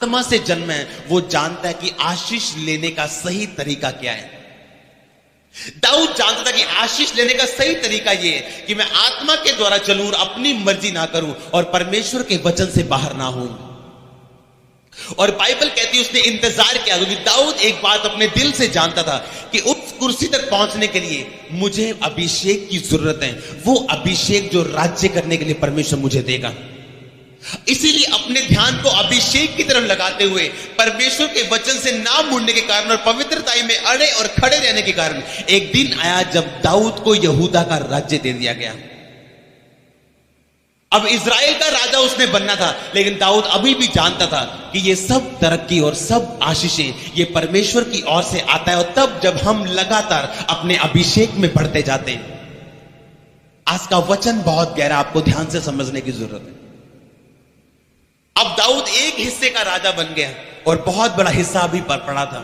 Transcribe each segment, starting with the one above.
आत्मा से जन्म है वो जानता है कि आशीष लेने का सही तरीका क्या है। दाऊद जानता था कि आशीष लेने का सही तरीका ये है कि मैं आत्मा के द्वारा चलूं और अपनी मर्जी ना करूं और परमेश्वर के वचन से बाहर ना हूं। और बाइबल कहती है उसने इंतजार किया, क्योंकि दाऊद एक बात अपने दिल से जानता था कि उस कुर्सी तक पहुंचने के लिए मुझे अभिषेक की जरूरत है। वो अभिषेक जो राज्य करने के लिए परमेश्वर मुझे देगा। इसीलिए अपने ध्यान को अभिषेक की तरफ लगाते हुए परमेश्वर के वचन से ना मुड़ने के कारण और पवित्रता में अड़े और खड़े रहने के कारण एक दिन आया जब दाऊद को यहूदा का राज्य दे दिया गया। अब इज़राइल का राजा उसने बनना था, लेकिन दाऊद अभी भी जानता था कि ये सब तरक्की और सब आशीषें ये परमेश्वर की ओर से आता है। और तब जब हम लगातार अपने अभिषेक में बढ़ते जाते हैं, आज का वचन बहुत गहरा, आपको ध्यान से समझने की जरूरत है। अब दाऊद एक हिस्से का राजा बन गया और बहुत बड़ा हिस्सा अभी पर पड़ा था।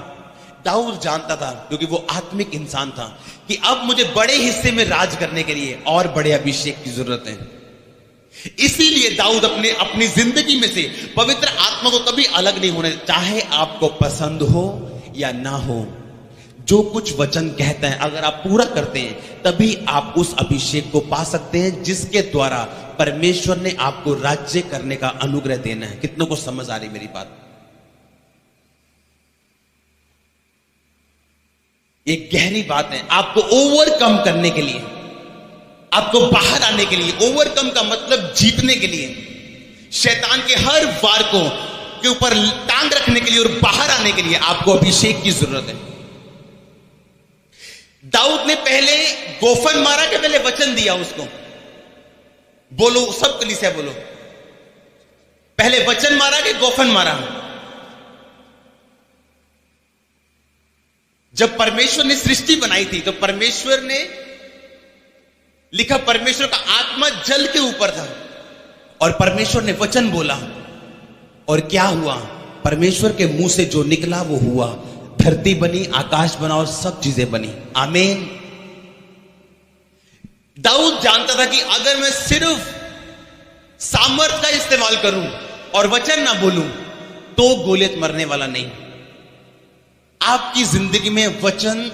दाऊद जानता था, क्योंकि वो आत्मिक इंसान था, कि अब मुझे बड़े हिस्से में राज करने के लिए और बड़े अभिषेक की जरूरत है। इसीलिए दाऊद अपनी जिंदगी में से पवित्र आत्मा को कभी अलग नहीं होने, चाहे आपको पसंद हो या ना हो। जो कुछ वचन कहता है अगर आप पूरा करते हैं तभी आप उस अभिषेक को पा सकते हैं जिसके द्वारा परमेश्वर ने आपको राज्य करने का अनुग्रह देना है। कितनों को समझ आ रही मेरी बात? एक गहरी बात है। आपको ओवरकम करने के लिए, आपको बाहर आने के लिए, ओवरकम का मतलब जीतने के लिए, शैतान के हर वार को के ऊपर टांग रखने के लिए और बाहर आने के लिए आपको अभिषेक की जरूरत है। दाऊद ने पहले गोफन मारा के पहले वचन दिया उसको। बोलो सब कलीसिया बोलो, पहले वचन मारा कि गोफन मारा? जब परमेश्वर ने सृष्टि बनाई थी तो परमेश्वर ने लिखा, परमेश्वर का आत्मा जल के ऊपर था और परमेश्वर ने वचन बोला और क्या हुआ? परमेश्वर के मुंह से जो निकला वो हुआ। धरती बनी, आकाश बना और सब चीजें बनी। आमीन। दाऊद जानता था कि अगर मैं सिर्फ सामर्थ का इस्तेमाल करूं और वचन ना बोलूं तो गोलियत मरने वाला नहीं। आपकी जिंदगी में वचन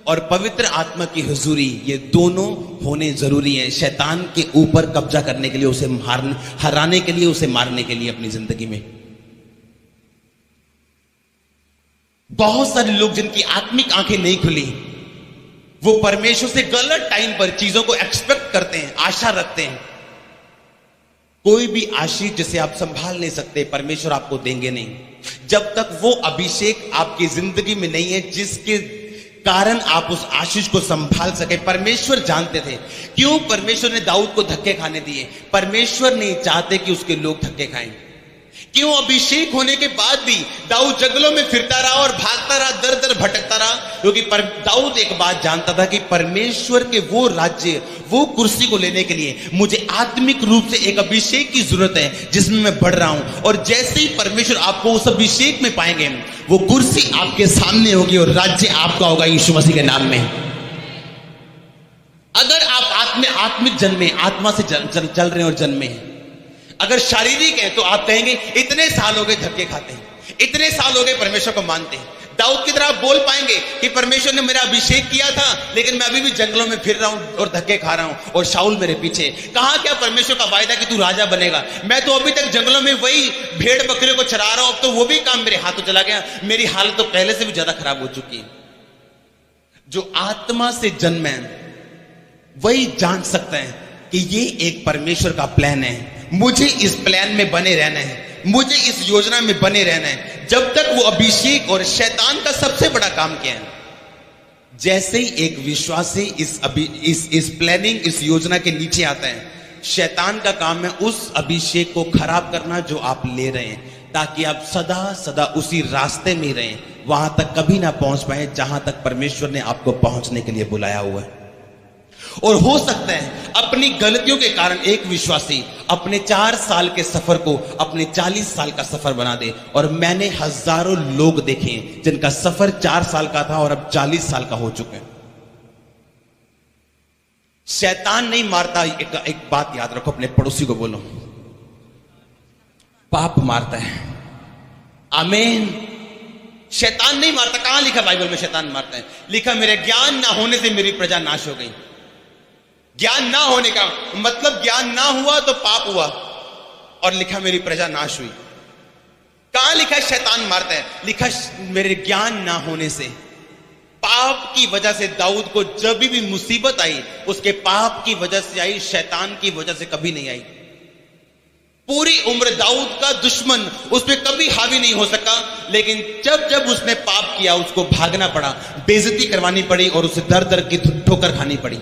और पवित्र आत्मा की हुजूरी ये दोनों होने जरूरी है, शैतान के ऊपर कब्जा करने के लिए, उसे हराने के लिए, उसे मारने के लिए अपनी जिंदगी में। बहुत सारे लोग जिनकी आत्मिक आंखें नहीं खुली, वो परमेश्वर से गलत टाइम पर चीजों को एक्सपेक्ट करते हैं, आशा रखते हैं। कोई भी आशीष जिसे आप संभाल नहीं सकते परमेश्वर आपको देंगे नहीं, जब तक वो अभिषेक आपकी जिंदगी में नहीं है जिसके कारण आप उस आशीष को संभाल सके। परमेश्वर जानते थे क्यों परमेश्वर ने दाऊद को धक्के खाने दिए। परमेश्वर नहीं चाहते कि उसके लोग धक्के खाएं। क्यों अभिषेक होने के बाद भी दाऊद जंगलों में फिरता रहा और भागता रहा, दर दर भटकता रहा? क्योंकि दाऊद एक बात जानता था कि परमेश्वर के वो राज्य, वो कुर्सी को लेने के लिए मुझे आत्मिक रूप से एक अभिषेक की जरूरत है जिसमें मैं बढ़ रहा हूं। और जैसे ही परमेश्वर आपको उस अभिषेक में पाएंगे, वो कुर्सी आपके सामने होगी और राज्य आपका होगा यीशु मसीह के नाम में। अगर आप आत्मिक जन्मे, आत्मा से चल रहे हैं और जन्मे हैं, अगर शारीरिक है तो आप कहेंगे इतने साल हो गए धक्के खाते हैं, इतने साल हो गए परमेश्वर को मानते हैं। दाऊद की तरह आप बोल पाएंगे कि परमेश्वर ने मेरा अभिषेक किया था लेकिन मैं अभी भी जंगलों में फिर रहा हूं और धक्के खा रहा हूं और शाऊल मेरे पीछे। कहां क्या परमेश्वर का वायदा कि तू राजा बनेगा? मैं तो अभी तक जंगलों में वही भेड़ बकरियों को चरा रहा हूं, अब तो वो भी काम मेरे हाथों चला गया। मेरी हालत तो पहले से भी ज्यादा खराब हो चुकी है। जो आत्मा से जन्म है वही जान सकता है कि ये एक परमेश्वर का प्लान है, मुझे इस प्लान में बने रहना है, मुझे इस योजना में बने रहना है। जब तक वो अभिषेक, और शैतान का सबसे बड़ा काम क्या है? जैसे ही एक विश्वासी इस प्लानिंग, इस योजना के नीचे आता है, शैतान का काम है उस अभिषेक को खराब करना जो आप ले रहे हैं, ताकि आप सदा सदा उसी रास्ते में रहें, वहां तक कभी ना पहुंच पाए जहां तक परमेश्वर ने आपको पहुंचने के लिए बुलाया हुआ है। और हो सकता है अपनी गलतियों के कारण एक विश्वासी अपने 4 साल के सफर को अपने 40 साल का सफर बना दे। और मैंने हजारों लोग देखे जिनका सफर 4 साल का था और अब 40 साल का हो चुके हैं। शैतान नहीं मारता, एक बात याद रखो, अपने पड़ोसी को बोलो, पाप मारता है। आमीन। शैतान नहीं मारता। कहां लिखा बाइबल में शैतान मारता है? लिखा मेरे ज्ञान ना होने से मेरी प्रजा नाश हो गई। ज्ञान ना होने का मतलब ज्ञान ना हुआ तो पाप हुआ, और लिखा मेरी प्रजा नाश हुई। कहां लिखा शैतान मारता है? लिखा मेरे ज्ञान ना होने से। पाप की वजह से दाऊद को जब भी मुसीबत आई, उसके पाप की वजह से आई, शैतान की वजह से कभी नहीं आई। पूरी उम्र दाऊद का दुश्मन उस पर कभी हावी नहीं हो सका, लेकिन जब जब उसने पाप किया उसको भागना पड़ा, बेइज्जती करवानी पड़ी और उसे दर दर की ठोकर खानी पड़ी।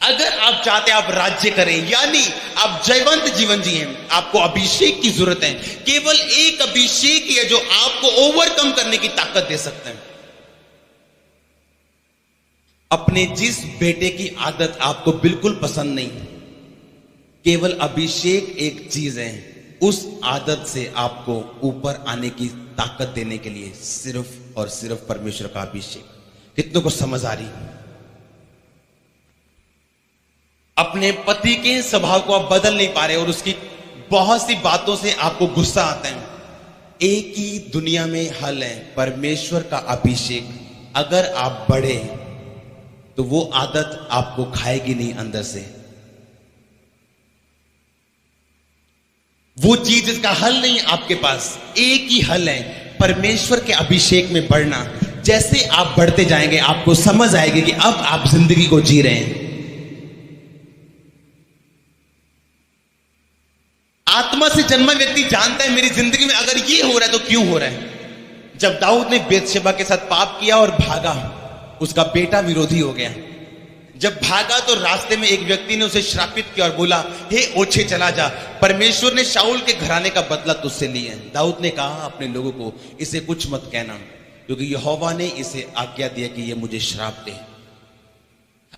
अगर आप चाहते हैं आप राज्य करें, यानी आप जयवंत जीवन जिए, आपको अभिषेक की जरूरत है। केवल एक अभिषेक है जो आपको ओवरकम करने की ताकत दे सकते हैं। अपने जिस बेटे की आदत आपको बिल्कुल पसंद नहीं, केवल अभिषेक एक चीज है, उस आदत से आपको ऊपर आने की ताकत देने के लिए सिर्फ और सिर्फ परमेश्वर का अभिषेक। कितनों को समझ आ रही? अपने पति के स्वभाव को आप बदल नहीं पा रहे और उसकी बहुत सी बातों से आपको गुस्सा आता है। एक ही दुनिया में हल है, परमेश्वर का अभिषेक। अगर आप बढ़े तो वो आदत आपको खाएगी नहीं अंदर से। वो चीज इसका हल नहीं आपके पास, एक ही हल है, परमेश्वर के अभिषेक में बढ़ना। जैसे आप बढ़ते जाएंगे आपको समझ आएगी कि अब आप जिंदगी को जी रहे हैं। आत्मा से जन्मा व्यक्ति जानता है मेरी जिंदगी में अगर ये हो रहा है तो क्यों हो रहा है। जब दाऊद ने बेतशेबा के साथ पाप किया और भागा, उसका बेटा विरोधी हो गया। जब भागा तो रास्ते में एक व्यक्ति ने उसे श्रापित किया और बोला, हे ओछे चला जा, परमेश्वर ने शाऊल के घराने का बदला तुझसे लिया है। दाऊद ने कहा अपने लोगों को, इसे कुछ मत कहना, क्योंकि यहोवा ने इसे आज्ञा दिया कि ये मुझे श्राप दे।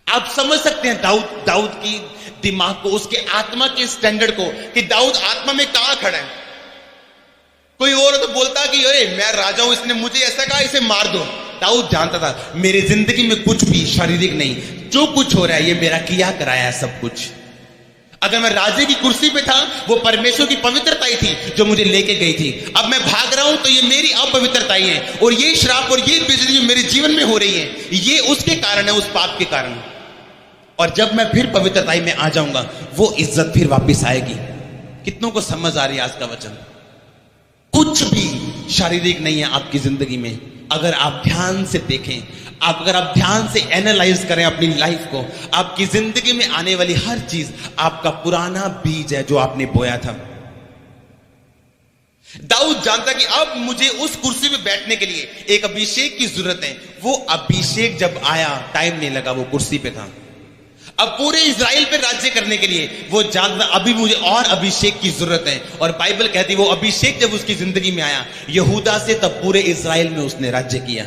आप समझ सकते हैं दाऊद की दिमाग को, उसके आत्मा के स्टैंडर्ड को, कि दाऊद आत्मा में कहां खड़ा है। कोई और तो बोलता कि अरे मैं राजा हूं, इसने मुझे ऐसा कहा, इसे मार दो। दाऊद जानता था मेरी जिंदगी में कुछ भी शारीरिक नहीं, जो कुछ हो रहा है ये मेरा किया कराया है सब कुछ। अगर मैं राजे की कुर्सी पे था, वो परमेश्वर की पवित्रता ही थी जो मुझे लेके गई थी। अब मैं भाग रहा हूं तो ये मेरी अपवित्रता ही है, और ये श्राप और ये बेइज्जती मेरे जीवन में हो रही है, ये उसके कारण है, उस पाप के कारण। और जब मैं फिर पवित्रताई में आ जाऊंगा, वो इज्जत फिर वापस आएगी। कितनों को समझ आ रही है आज का वचन? कुछ भी शारीरिक नहीं है आपकी जिंदगी में। अगर आप ध्यान से देखें, अगर आप ध्यान से एनालाइज करें अपनी लाइफ को, आपकी जिंदगी में आने वाली हर चीज आपका पुराना बीज है जो आपने बोया था। दाऊद जानता कि अब मुझे उस कुर्सी पे बैठने के लिए एक अभिषेक की जरूरत है। वो अभिषेक जब आया, टाइम नहीं लगा, वो कुर्सी पे था। अब पूरे इजराइल पे राज्य करने के लिए वो जानता अभी मुझे और अभिषेक की जरूरत है। और बाइबल कहती वो अभिषेक जब उसकी जिंदगी में आया यहूदा से, तब पूरे इजराइल में उसने राज्य किया।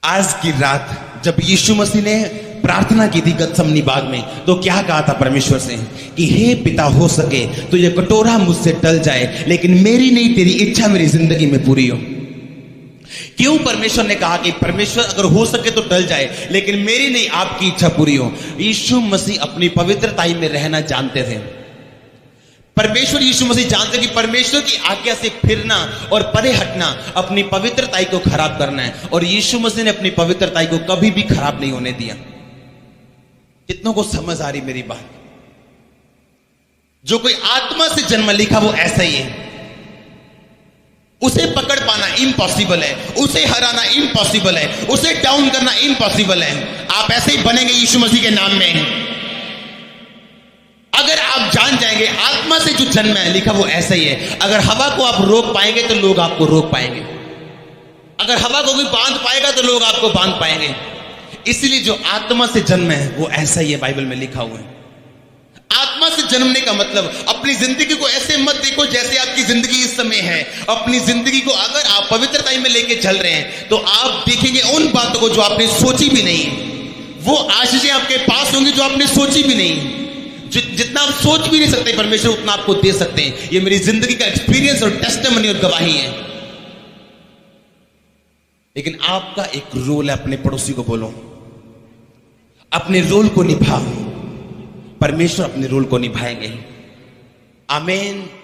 आज की रात जब यीशु मसीह ने प्रार्थना की थी गतसमनी बाग में, तो क्या कहा था परमेश्वर से कि हे पिता, हो सके तो ये कटोरा मुझसे टल जाए, लेकिन मेरी नहीं तेरी इच्छा मेरी जिंदगी में पूरी हो। क्यों परमेश्वर ने कहा कि परमेश्वर अगर हो सके तो टल जाए, लेकिन मेरी नहीं आपकी इच्छा पूरी हो? यीशु मसीह अपनी पवित्रताई में रहना जानते थे। परमेश्वर यीशु मसीह जानते कि परमेश्वर की आज्ञा से फिरना और परे हटना अपनी पवित्रताई को खराब करना है, और यीशु मसीह ने अपनी पवित्रताई को कभी भी खराब नहीं होने दिया। कितनों को समझ आ रही मेरी बात? जो कोई आत्मा से जन्म लिखा वो ऐसा ही है। उसे पकड़ पाना इम्पॉसिबल है, उसे हराना इम्पॉसिबल है, उसे डाउन करना इम्पॉसिबल है। आप ऐसे ही बनेंगे यीशु मसीह के नाम में। अगर आप जान जाएंगे आत्मा से जो जन्म है लिखा वो ऐसा ही है। अगर हवा को आप रोक पाएंगे तो लोग आपको रोक पाएंगे, अगर हवा को कोई बांध पाएगा तो लोग आपको बांध पाएंगे। इसलिए जो आत्मा से जन्म है वो ऐसा ही है, बाइबल में लिखा हुआ है। आत्मा से जन्मने का मतलब अपनी जिंदगी को ऐसे मत देखो जैसे आपकी जिंदगी इस समय है। अपनी जिंदगी को अगर आप पवित्रताई में लेके चल रहे हैं तो आप देखेंगे उन बातों को जो आपने सोची भी नहीं। वो आशीषें आपके पास होंगी जो आपने सोची भी नहीं। जितना आप सोच भी नहीं सकते परमेश्वर उतना आपको दे सकते हैं। ये मेरी जिंदगी का एक्सपीरियंस और टेस्टिमनी और गवाही है। लेकिन आपका एक रोल है, अपने पड़ोसी को बोलो अपने रोल को निभाओ। परमेश्वर अपने रोल को निभाएंगे। आमीन।